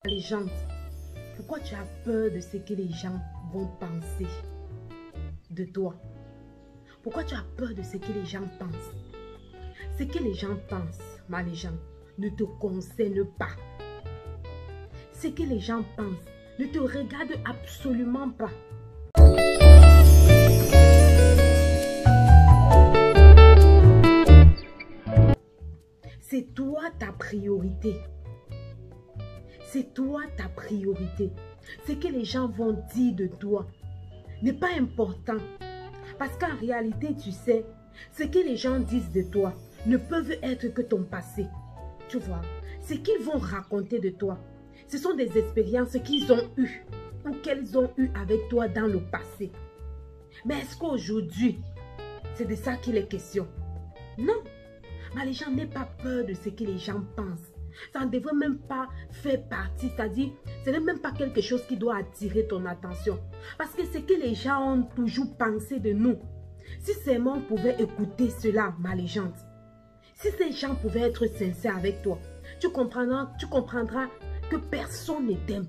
Les gens, pourquoi tu as peur de ce que les gens vont penser de toi? Pourquoi tu as peur de ce que les gens pensent? Ce que les gens pensent, ma légende, ne te concerne pas. Ce que les gens pensent ne te regarde absolument pas. C'est toi ta priorité. C'est toi ta priorité. Ce que les gens vont dire de toi n'est pas important. Parce qu'en réalité, tu sais, ce que les gens disent de toi ne peuvent être que ton passé. Tu vois, ce qu'ils vont raconter de toi, ce sont des expériences qu'ils ont eues ou qu'elles ont eues avec toi dans le passé. Mais est-ce qu'aujourd'hui, c'est de ça qu'il est question? Non. Mais les gens n'aient pas peur de ce que les gens pensent. Ça ne devrait même pas faire partie, c'est-à-dire, ce n'est même pas quelque chose qui doit attirer ton attention. Parce que ce que les gens ont toujours pensé de nous, si seulement on pouvait écouter cela, ma légende, si ces gens pouvaient être sincères avec toi, tu comprendras que personne ne t'aime.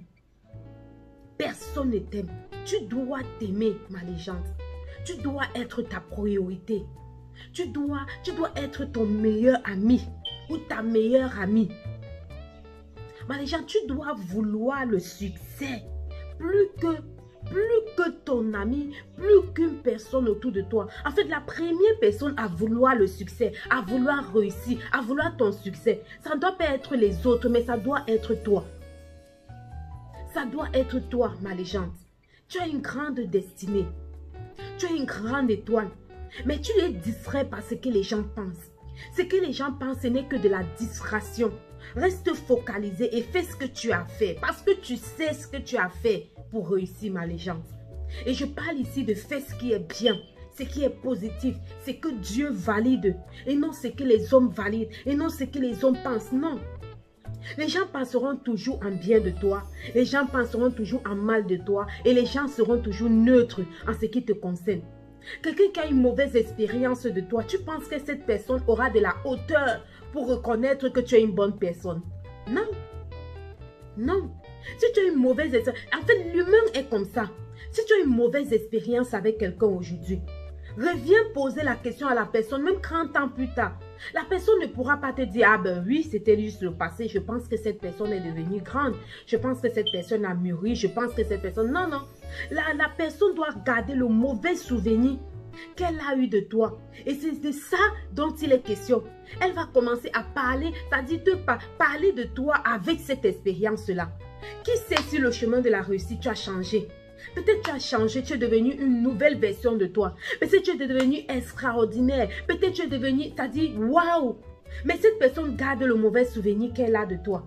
Personne ne t'aime. Tu dois t'aimer, ma légende. Tu dois être ta priorité. Tu dois être ton meilleur ami ou ta meilleure amie. Ma légende, tu dois vouloir le succès plus que ton ami, plus qu'une personne autour de toi. En fait, la première personne à vouloir le succès, à vouloir réussir, à vouloir ton succès, ça ne doit pas être les autres, mais ça doit être toi. Ça doit être toi, ma légende. Tu as une grande destinée. Tu as une grande étoile. Mais tu es distrait par ce que les gens pensent. Ce que les gens pensent, ce n'est que de la distraction. Reste focalisé et fais ce que tu as fait. Parce que tu sais ce que tu as fait pour réussir, ma légende. Et je parle ici de faire ce qui est bien, ce qui est positif, ce que Dieu valide. Et non ce que les hommes valident. Et non ce que les hommes pensent. Non. Les gens penseront toujours en bien de toi. Les gens penseront toujours en mal de toi. Et les gens seront toujours neutres en ce qui te concerne. Quelqu'un qui a une mauvaise expérience de toi, tu penses que cette personne aura de la hauteur pour reconnaître que tu es une bonne personne? Non. Non. Si tu as une mauvaise expérience, en fait, l'humain est comme ça. Si tu as une mauvaise expérience avec quelqu'un aujourd'hui, reviens poser la question à la personne, même 30 ans plus tard. La personne ne pourra pas te dire, ah ben oui, c'était juste le passé. Je pense que cette personne est devenue grande. Je pense que cette personne a mûri. Je pense que cette personne... Non, non. La personne doit garder le mauvais souvenir qu'elle a eu de toi. Et c'est de ça dont il est question. Elle va commencer à parler, c'est-à-dire parler de toi avec cette expérience-là. Qui sait si le chemin de la réussite, tu as changé? Peut-être tu as changé, tu es devenu une nouvelle version de toi. Peut-être tu es devenu extraordinaire. Peut-être tu es devenu, c'est-à-dire, waouh! Mais cette personne garde le mauvais souvenir qu'elle a de toi.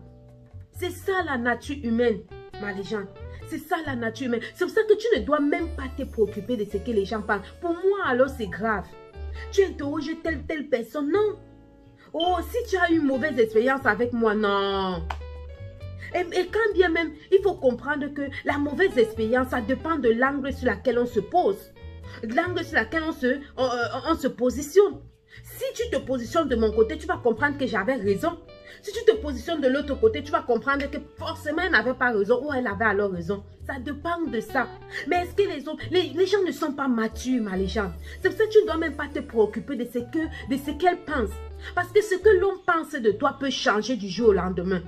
C'est ça la nature humaine, ma légende. C'est ça la nature humaine. C'est pour ça que tu ne dois même pas te préoccuper de ce que les gens parlent. Pour moi, alors c'est grave. Tu interroges telle personne, non. Oh, si tu as eu une mauvaise expérience avec moi, non. Et quand bien même, il faut comprendre que la mauvaise expérience, ça dépend de l'angle sur lequel on se pose. L'angle sur lequel on se positionne. Si tu te positionnes de mon côté, tu vas comprendre que j'avais raison. Si tu te positionnes de l'autre côté, tu vas comprendre que forcément, elle n'avait pas raison ou elle avait alors raison. Ça dépend de ça. Mais est-ce que les autres, les gens ne sont pas matures, ma légende? C'est pour ça que tu ne dois même pas te préoccuper de ce qu'elles pensent. Parce que ce que l'on pense de toi peut changer du jour au lendemain.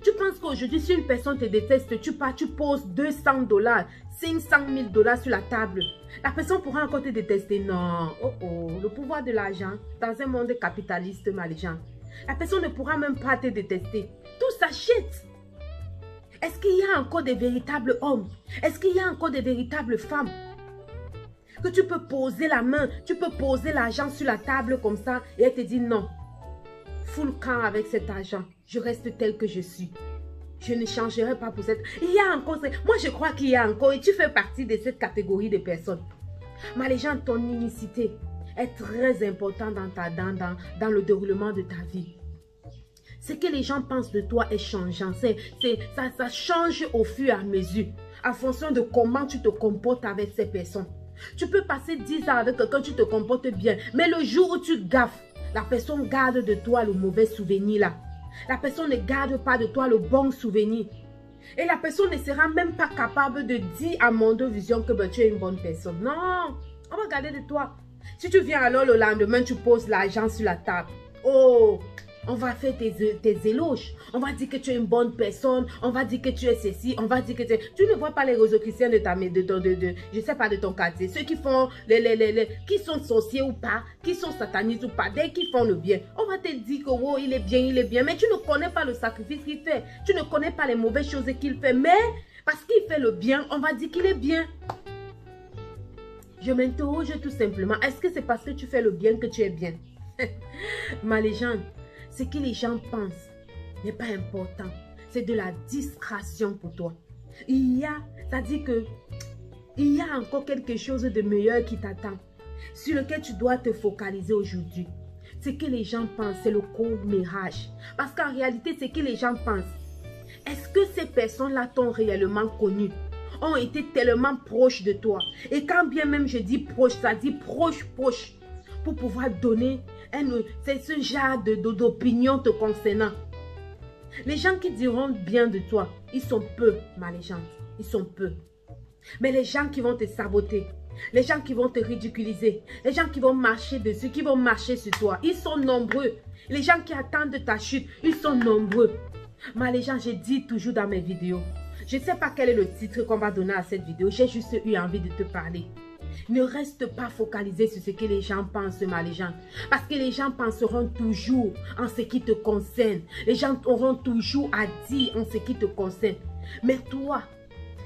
Tu penses qu'aujourd'hui, si une personne te déteste, tu poses $200, 500 000 $ sur la table. La personne pourra encore te détester. Non. Oh oh, le pouvoir de l'argent dans un monde capitaliste, ma légende. La personne ne pourra même pas te détester. Tout s'achète. Est-ce qu'il y a encore des véritables hommes? Est-ce qu'il y a encore des véritables femmes? Que tu peux poser la main, tu peux poser l'argent sur la table comme ça et elle te dit non. Full camp avec cet argent. Je reste tel que je suis. Je ne changerai pas pour cette... Il y a encore... Moi, je crois qu'il y a encore... Et tu fais partie de cette catégorie de personnes. Mais les gens, ton unicité est très important dans le déroulement de ta vie. Ce que les gens pensent de toi est changeant. Ça change au fur et à mesure. En fonction de comment tu te comportes avec ces personnes. Tu peux passer 10 ans avec quelqu'un, tu te comportes bien. Mais le jour où tu gaffes, la personne garde de toi le mauvais souvenir là. La personne ne garde pas de toi le bon souvenir. Et la personne ne sera même pas capable de dire à Mondo Vision que ben, tu es une bonne personne. Non, on va garder de toi. Si tu viens alors le lendemain, tu poses l'argent sur la table. Oh, on va faire tes éloges. On va dire que tu es une bonne personne. On va dire que tu es ceci. On va dire que tu es... Tu ne vois pas les réseaux chrétiens je sais pas, de ton quartier. Ceux qui font, qui sont sorciers ou pas, qui sont satanistes ou pas, dès qu'ils font le bien. On va te dire que oh, il est bien. Mais tu ne connais pas le sacrifice qu'il fait. Tu ne connais pas les mauvaises choses qu'il fait. Mais parce qu'il fait le bien, on va dire qu'il est bien. Je m'interroge tout simplement. Est-ce que c'est parce que tu fais le bien que tu es bien? Ma légende, ce que les gens pensent n'est pas important. C'est de la distraction pour toi. C'est-à-dire que il y a encore quelque chose de meilleur qui t'attend, sur lequel tu dois te focaliser aujourd'hui. Ce que les gens pensent, c'est le commérage. Parce qu'en réalité, ce que les gens pensent, est-ce que ces personnes-là t'ont réellement connu, ont été tellement proches de toi? Et quand bien même je dis proche, ça dit proche, pour pouvoir donner c'est ce genre d'opinion te concernant. Les gens qui diront bien de toi, ils sont peu, ma légende. Ils sont peu. Mais les gens qui vont te saboter, les gens qui vont te ridiculiser, les gens qui vont marcher dessus, qui vont marcher sur toi, ils sont nombreux. Les gens qui attendent ta chute, ils sont nombreux. Ma légende, je dis toujours dans mes vidéos, je ne sais pas quel est le titre qu'on va donner à cette vidéo, j'ai juste eu envie de te parler. Ne reste pas focalisé sur ce que les gens pensent, ma légende. Parce que les gens penseront toujours en ce qui te concerne. Les gens auront toujours à dire en ce qui te concerne. Mais toi,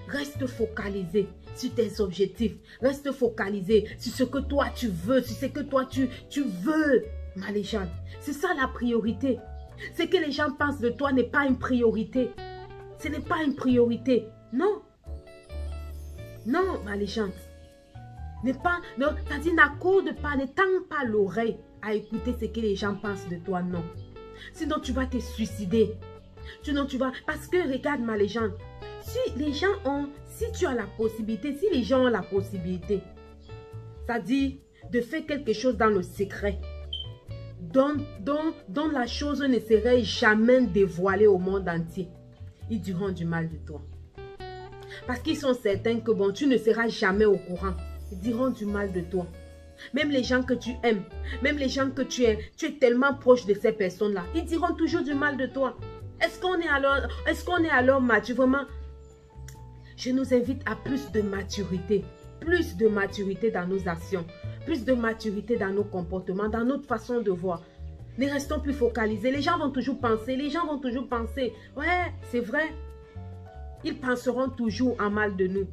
reste focalisé sur tes objectifs. Reste focalisé sur ce que toi tu veux, sur ce que toi tu veux, ma légende. C'est ça la priorité. Ce que les gens pensent de toi n'est pas une priorité. Ce n'est pas une priorité. Non. Non, ma légende. C'est-à-dire, n'accorde pas, ne tends pas l'oreille à écouter ce que les gens pensent de toi, non. Sinon, tu vas te suicider. Sinon, tu vas... Parce que, regarde ma légende, si tu as la possibilité, si les gens ont la possibilité, c'est-à-dire de faire quelque chose dans le secret, dont la chose ne serait jamais dévoilée au monde entier, ils diront du mal de toi. Parce qu'ils sont certains que, bon, tu ne seras jamais au courant. Ils diront du mal de toi. Même les gens que tu aimes, même les gens que tu es tellement proche de ces personnes-là, ils diront toujours du mal de toi. Est-ce qu'on est alors mature? Vraiment, je nous invite à plus de maturité dans nos actions, plus de maturité dans nos comportements, dans notre façon de voir. Ne restons plus focalisés. Les gens vont toujours penser, ouais, c'est vrai. Ils penseront toujours en mal de nous.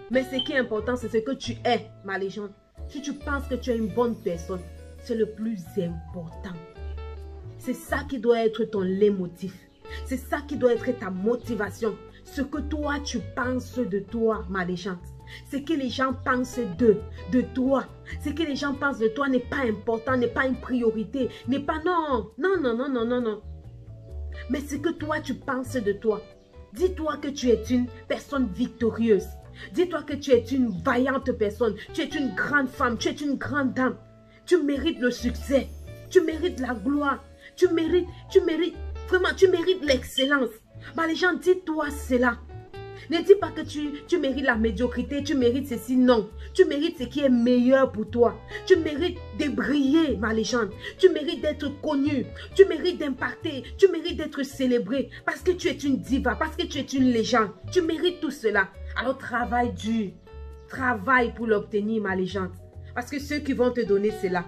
Mais ce qui est important, c'est ce que tu es, ma légende. Si tu penses que tu es une bonne personne, c'est le plus important. C'est ça qui doit être ton leitmotiv. C'est ça qui doit être ta motivation. Ce que toi, tu penses de toi, ma légende. Ce que les gens pensent de toi. Ce que les gens pensent de toi n'est pas important, n'est pas une priorité. N'est pas non. Mais ce que toi, tu penses de toi. Dis-toi que tu es une personne victorieuse. Dis-toi que tu es une vaillante personne. Tu es une grande femme. Tu es une grande dame. Tu mérites le succès. Tu mérites la gloire. Tu mérites l'excellence. Bah, les gens, dis-toi cela. Ne dis pas que tu mérites la médiocrité. Tu mérites ceci. Non. Tu mérites ce qui est meilleur pour toi. Tu mérites de briller, ma légende. Tu mérites d'être connu. Tu mérites d'impacter. Tu mérites d'être célébré. Parce que tu es une diva. Parce que tu es une légende. Tu mérites tout cela. Alors travaille dur. Travaille pour l'obtenir, ma légende. Parce que ceux qui vont te donner cela,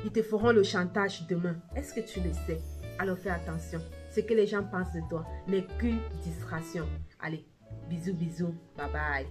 ils te feront le chantage demain. Est-ce que tu le sais? Alors fais attention. Ce que les gens pensent de toi n'est qu'une distraction. Allez, bisous, bisous. Bye bye.